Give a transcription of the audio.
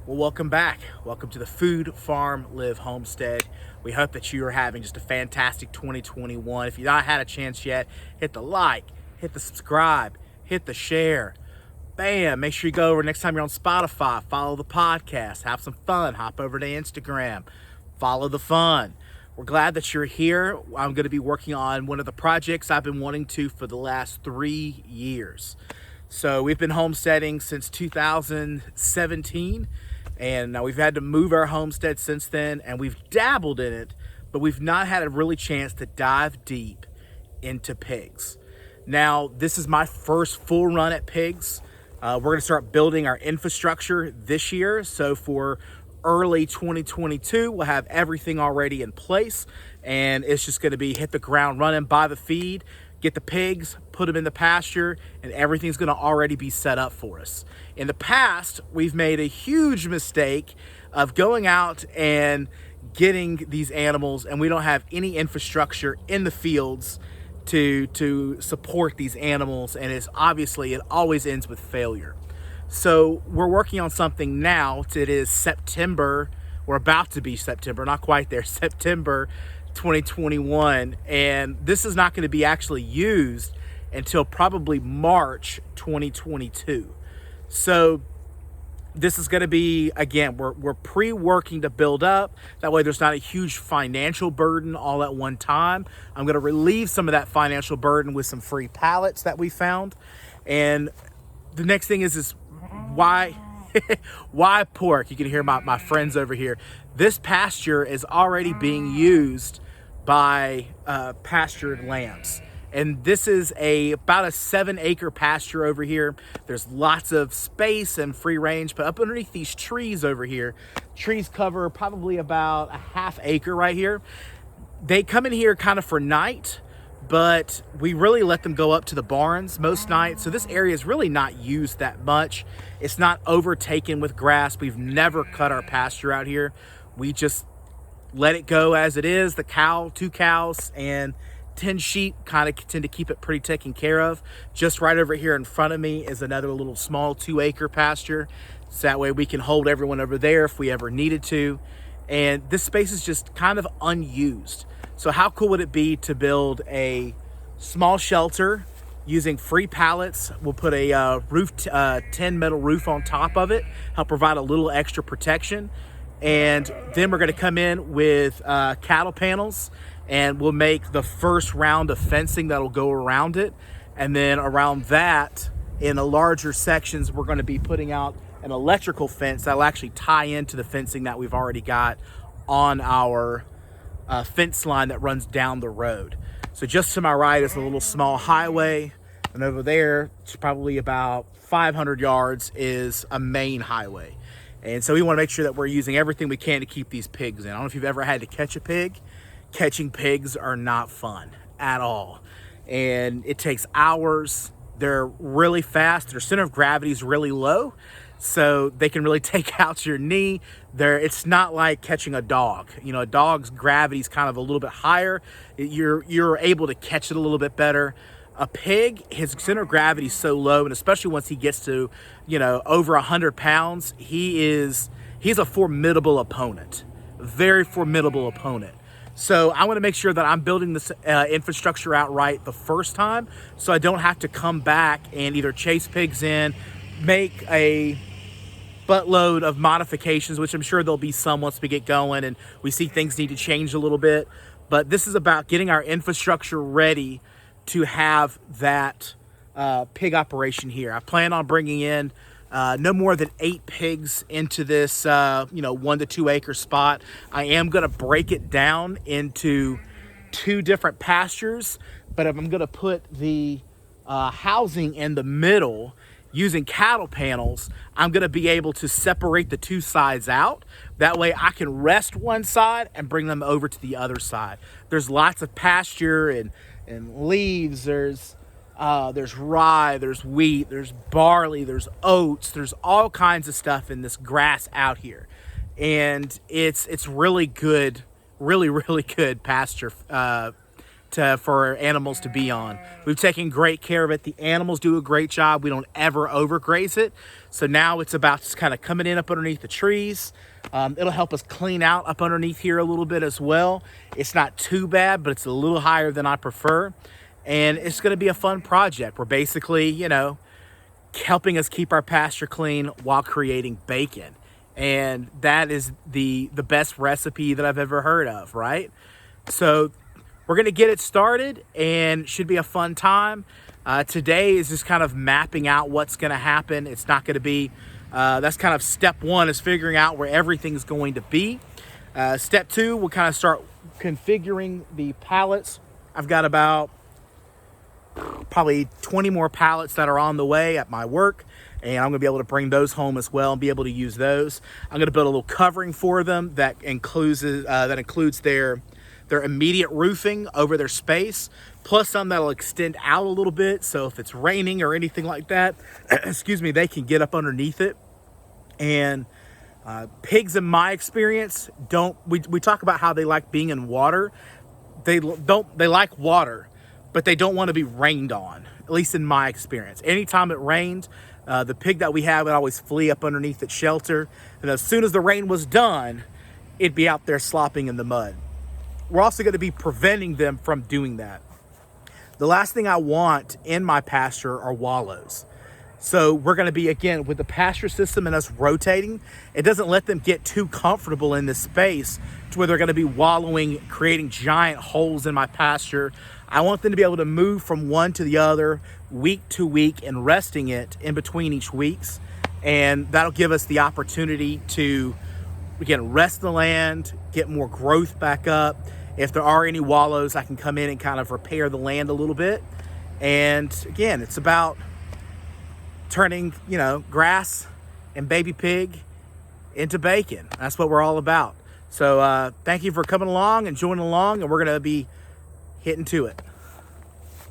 Well, welcome back. Welcome to the Food, Farm, Live Homestead. We hope that you are having just a fantastic 2021. If you've not had a chance yet, hit the like, hit the subscribe, hit the share. Bam! Make sure you go over next time you're on Spotify, follow the podcast, have some fun, hop over to Instagram, follow the fun. We're glad that you're here. I'm going to be working on one of the projects I've been wanting to for the last 3 years. So we've been homesteading since 2017, and now we've had to move our homestead since then, and we've dabbled in it, but we've not had a really chance to dive deep into pigs. Now, this is my first full run at pigs. We're going to start building our infrastructure this year. So for early 2022, we'll have everything already in place, and it's just going to be hit the ground running, buy the feed, get the pigs, put them in the pasture, and everything's going to already be set up for us. In the past, we've made a huge mistake of going out and getting these animals, and we don't have any infrastructure in the fields to support these animals, and it always ends with failure. So we're working on something now. It is September. We're about to be September, not quite there, September 2021. And this is not going to be actually used until probably March 2022. So this is going to be, again, we're pre-working to build up. That way there's not a huge financial burden all at one time. I'm going to relieve some of that financial burden with some free pallets that we found. And the next thing is why why pork? You can hear my friends over here. This pasture is already being used by pastured lambs. And this is about a 7-acre pasture over here. There's lots of space and free range, but up underneath these trees over here, trees cover probably about a half acre right here. They come in here kind of for night, but we really let them go up to the barns most nights. So this area is really not used that much. It's not overtaken with grass. We've never cut our pasture out here. We just let it go as it is. The 2 cows and 10 sheep kind of tend to keep it pretty taken care of. Just right over here in front of me is another little small 2-acre pasture. So that way we can hold everyone over there if we ever needed to. And this space is just kind of unused. So how cool would it be to build a small shelter using free pallets? We'll put a tin metal roof on top of it, help provide a little extra protection. And then we're going to come in with cattle panels, and we'll make the first round of fencing that'll go around it. And then around that, in the larger sections, we're going to be putting out an electrical fence that'll actually tie into the fencing that we've already got on our fence line that runs down the road. So just to my right is a little small highway, and over there, it's probably about 500 yards, is a main highway. And so we want to make sure that we're using everything we can to keep these pigs in. I don't know if you've ever had to catch a pig. Catching pigs are not fun at all. And it takes hours. They're really fast. Their center of gravity is really low, so they can really take out your knee. It's not like catching a dog. You know, a dog's gravity is kind of a little bit higher. You're able to catch it a little bit better. A pig, his center of gravity is so low, and especially once he gets to, over 100 pounds, he's a formidable opponent, very formidable opponent. So I want to make sure that I'm building this infrastructure out right the first time, so I don't have to come back and either chase pigs in, make a buttload of modifications, which I'm sure there'll be some once we get going and we see things need to change a little bit. But this is about getting our infrastructure ready to have that pig operation here. I plan on bringing in no more than 8 pigs into this 1 to 2 acre spot. I am going to break it down into 2 different pastures, but if I'm going to put the housing in the middle using cattle panels, I'm going to be able to separate the 2 sides out. That way I can rest one side and bring them over to the other side. There's lots of pasture and leaves. There's rye, there's wheat, there's barley, there's oats, there's all kinds of stuff in this grass out here. And it's really good, really good pasture for animals to be on. We've taken great care of it. The animals do a great job. We don't ever overgraze it. So now it's about just kind of coming in up underneath the trees. It'll help us clean out up underneath here a little bit as well. It's not too bad, but it's a little higher than I prefer. And it's going to be a fun project. We're basically, you know, helping us keep our pasture clean while creating bacon. And that is the best recipe that I've ever heard of, right? So we're going to get it started, and it should be a fun time. Today is just kind of mapping out what's going to happen. It's not going to be, that's kind of step one, is figuring out where everything's going to be. Step two, we'll kind of start configuring the pallets. I've got about probably 20 more pallets that are on the way at my work, and I'm going to be able to bring those home as well and be able to use those. I'm going to build a little covering for them that includes their immediate roofing over their space, plus some that'll extend out a little bit. So if it's raining or anything like that, excuse me, they can get up underneath it. And pigs, in my experience, we talk about how they like being in water. They like water, but they don't want to be rained on, at least in my experience. Anytime it rained, the pig that we had would always flee up underneath its shelter. And as soon as the rain was done, it'd be out there slopping in the mud. We're also going to be preventing them from doing that. The last thing I want in my pasture are wallows. So we're going to be, again, with the pasture system and us rotating, it doesn't let them get too comfortable in this space to where they're going to be wallowing, creating giant holes in my pasture. I want them to be able to move from one to the other, week to week, and resting it in between each weeks. And that'll give us the opportunity to, again, rest the land, get more growth back up. If there are any wallows, I can come in and kind of repair the land a little bit. And again, it's about turning, you know, grass and baby pig into bacon. That's what we're all about. So thank you for coming along and joining along, and we're going to be hitting to it.